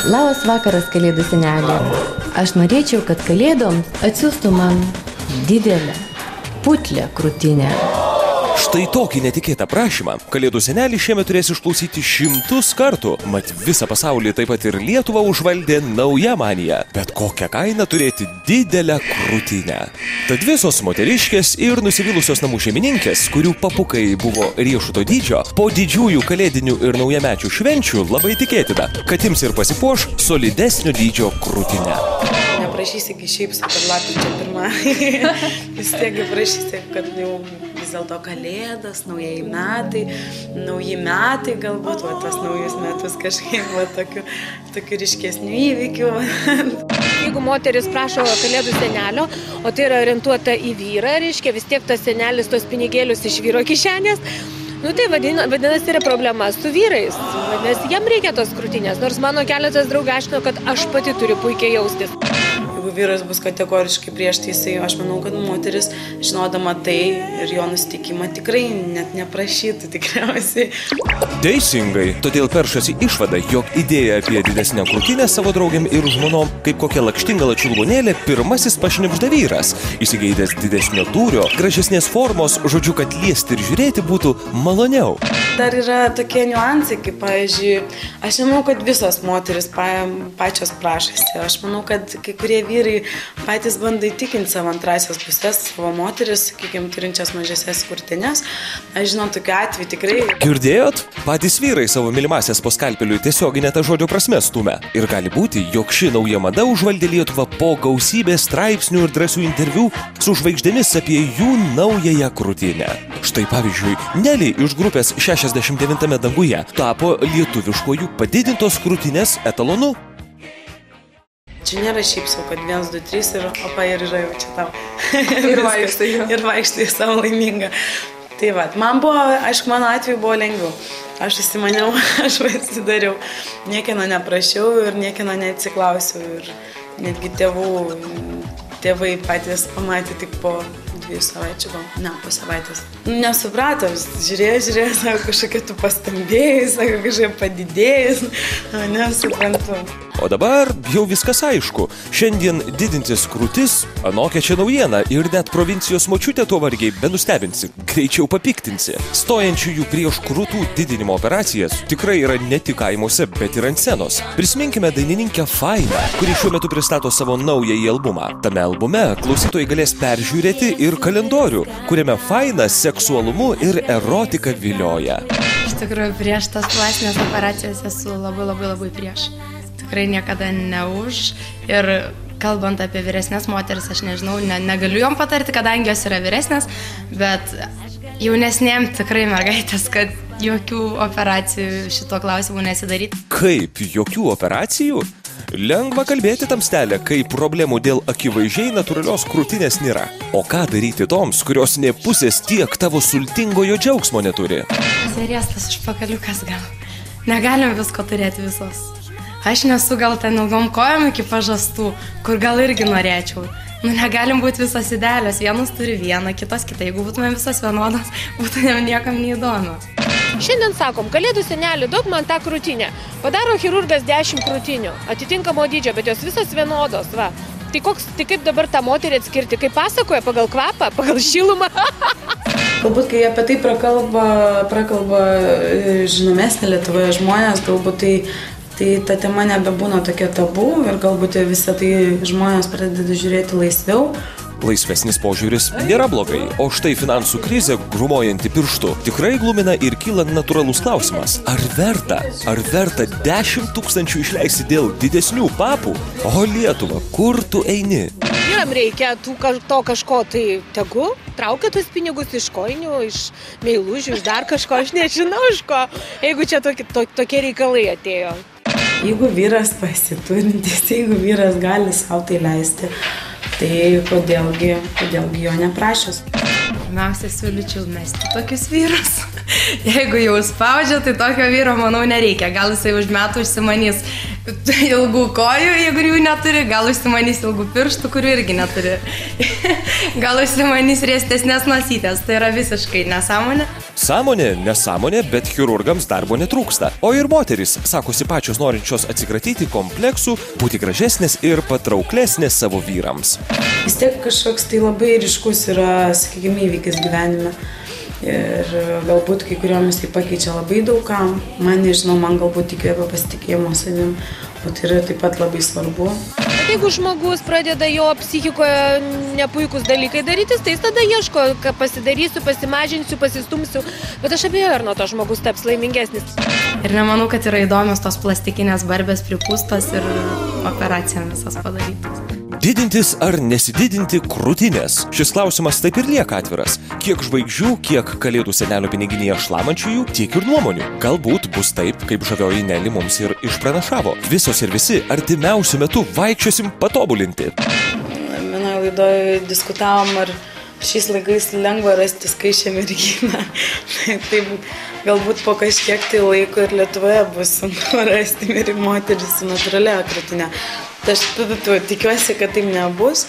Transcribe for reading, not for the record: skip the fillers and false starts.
Labas vakaras, Kalėdų senelė. Aš norėčiau, kad Kalėdom atsiųstų man didelę, putlę krūtinę. Štai tokį netikėtą prašymą Kalėdų senelis šiemet turės išklausyti 100 kartų. Mat visą pasaulį, taip pat ir Lietuvą užvaldė nauja manija. Bet kokią kainą turėti didelę krūtinę. Tad visos moteriškės ir nusivylusios namų šeimininkės, kurių papukai buvo riešuto dydžio, po didžiųjų kalėdinių ir naujamečių švenčių labai tikėtina, kad ims ir pasipuoš solidesnio dydžio krūtinę. Neprašysi, kai šypsi, kad lapkričio 1. Vis tiek prašysi, kad jau vis dėlto Kalėdas, nauji metai galbūt, tos naujus metus kažkaip tokių ryškesnių įvykių. Jeigu moteris prašo Kalėdų senelio, o tai yra orientuota į vyrą, reiškia vis tiek tas senelis tos pinigėlius iš vyro kišenės, tai vadinasi yra problema su vyrais, vadinasi jam reikia tos krūtinės, nors mano keletas draugų aiškino, kad aš pati turiu puikiai jaustis. Jeigu vyras bus kategoriškai prieš tai, aš manau, kad moteris, žinodama tai ir jo nusiteikimą, tikrai net neprašytų tikriausiai. Teisingai, todėl peršasi išvada, jog idėja apie didesnę krūtinę savo draugiam ir žmonom, kaip kokia lakštingala čiulbonėlė, pirmasis pašnibžda vyras, įsigeidęs didesnio tūrio, gražesnės formos, žodžiu, kad liesti ir žiūrėti būtų maloniau. Dar yra tokie niuansai, kaip, pavyzdžiui, aš nemanau, kad visos moteris pačios prašosi. Aš manau, kad kai kurie vyrai patys bando įtikinti savo antrasios pusės, savo moteris, sakykime, turinčias mažesnės krūtinės. Aš žinau, tokiu atveju tikrai. Girdėjot? Patys vyrai savo mylimasias po skalpeliu tiesioginę tą žodžio prasme stumia. Ir gali būti, jog ši nauja mada užvaldė Lietuvą po gausybės straipsnių ir drąsių interviu su žvaigždėmis apie jų naująją krūtinę. Štai pavyzdžiui, Nelly iš grupės 69 danguje tapo lietuviškojų padidintos krūtinės etalonu. Čia nėra šiaip sau, kad 1, 2, 3 ir opa ir yra jau čia tau. Ir vaikštai savo laiminga. Tai va, man buvo, aišku, mano atveju buvo lengviau. Aš įsimaniau, aš pasidariau. Niekieno neprašiau ir niekieno neatsiklausiau. Ir netgi tėvai patys pamatė tik po 2 savaičių, po savaitės. Nesuprato, žiūrėjo, sako, kažkokia tu pastambėjai, sako, kažkokia padidėjai, nesuprantu. O dabar jau viskas aišku. Šiandien didintis krūtis, anokia čia naujiena ir net provincijos močiutė to vargiai benustebinsi, greičiau papiktinsi. Stojančiųjų prieš krūtų didinimo operacijas tikrai yra ne tik kaimuose, bet ir ant scenos. Prisiminkime dainininkę Fainą, kuri šiuo metu pristato savo naująjį albumą. Tame albume klausytojai galės peržiūrėti ir kalendorių, kuriame Faina seksualumu ir erotika vilioja. Iš tikrųjų, prieš tas plastinės operacijas esu labai prieš. Tikrai niekada ne už. Ir kalbant apie vyresnės moteris, aš nežinau, negaliu jom patarti, kadangi jos yra vyresnės, bet jaunesnėm tikrai mergaitės, kad jokių operacijų šituo klausimu nesidaryti. Kaip jokių operacijų? Lengva kalbėti, tamstelė, kai problemų dėl akivaizdžiai natūralios krūtinės nėra. O ką daryti toms, kurios nė pusės tiek tavo sultingojo džiaugsmo neturi? Riestas užpakaliukas gal. Negalim visko turėti visos. Aš nesu gal ten ilgom kojom iki pažastų, kur gal irgi norėčiau. Negalim būti visos idealios. Vienas turi vieną, kitos kitą. Jeigu būtume visos vienodos, būtų niekam neįdomu. Šiandien sakom, Kalėdų senelį, duok man tą krūtinę. Padaro chirurgas 10 krūtinių, atitinkamo dydžio, bet jos visos vienodos, va. Tai kaip dabar tą moterį atskirti? Kaip pasakoja, pagal kvapą, pagal šilumą? Galbūt, kai apie tai prakalba žinomesnė Lietuvoje žmonės, galbūt tai ta tema nebebūna tokia tabu ir galbūt visą tai žmonės pradeda žiūrėti laisviau. Laisvesnis požiūris nėra blogai, o štai finansų krizė, grūmojanti pirštu, tikrai glumina ir kyla natūralus klausimas. Ar verta 10 000 išleisti dėl didesnių papų? O Lietuva, kur tu eini? Vyram reikia to kažko, tai tegu traukia tus pinigus iš kojinių, iš meilužių, iš dar kažko, aš nežinau iš ko, jeigu čia tokie reikalai atėjo. Jeigu vyras pasiturintis, jeigu vyras gali savo tai leisti, tai kodėlgi jo neprašęs. Pirmiausia, siūlyčiau mesti tokius vyrus. Jeigu jau spaudžia, tai tokio vyro, manau, nereikia. Gal jisai už metų užsimanys ilgų kojų, jeigu jų neturi, gal užsimanys ilgų pirštų, kurių irgi neturi. Gal užsimanys riestesnės nosytės, tai yra visiškai nesąmonė. Sąmonė, nesąmonė, bet chirurgams darbo netrūksta. O ir moterys, sakosi pačios norinčios atsikratyti kompleksų, būti gražesnės ir patrauklesnės savo vyrams. Vis tiek kažkoks tai labai ryškus yra, sakykime, įvykis gyvenime. Ir galbūt kai kuriomis tai pakeičia labai daugam. Man nežinau, man galbūt įkvėpia pasitikėjimo savim, o tai yra taip pat labai svarbu. Jeigu žmogus pradeda jo psichikoje nepuikus dalykai darytis, tai jis tada ieško, ką pasidarysiu, pasimažinsiu, pasistumsiu, bet aš abejoju, ar nuo to žmogus taps laimingesnis. Ir nemanau, kad yra įdomios tos plastikinės barbės pripūstos ir operacijom visas padarytas. Didintis ar nesididinti krūtinės? Šis klausimas taip ir lieka atviras. Kiek žvaigždžių, kiek kalėdų senelio piniginėje šlamančiųjų, tiek ir nuomonių. Galbūt bus taip, kaip žavioji Nelly mums ir išpranašavo. Visos ir visi artimiausiu metu vaikščiosim patobulinti. Vienoje laidoje diskutavom, ar šiais laikais lengva rasti skaičią merginą. Taip, galbūt po kažkiek tai laiko ir Lietuvoje bus sunku rasti moterį su natūralia krūtine. Tai aš tikiuosi, kad taip nebus.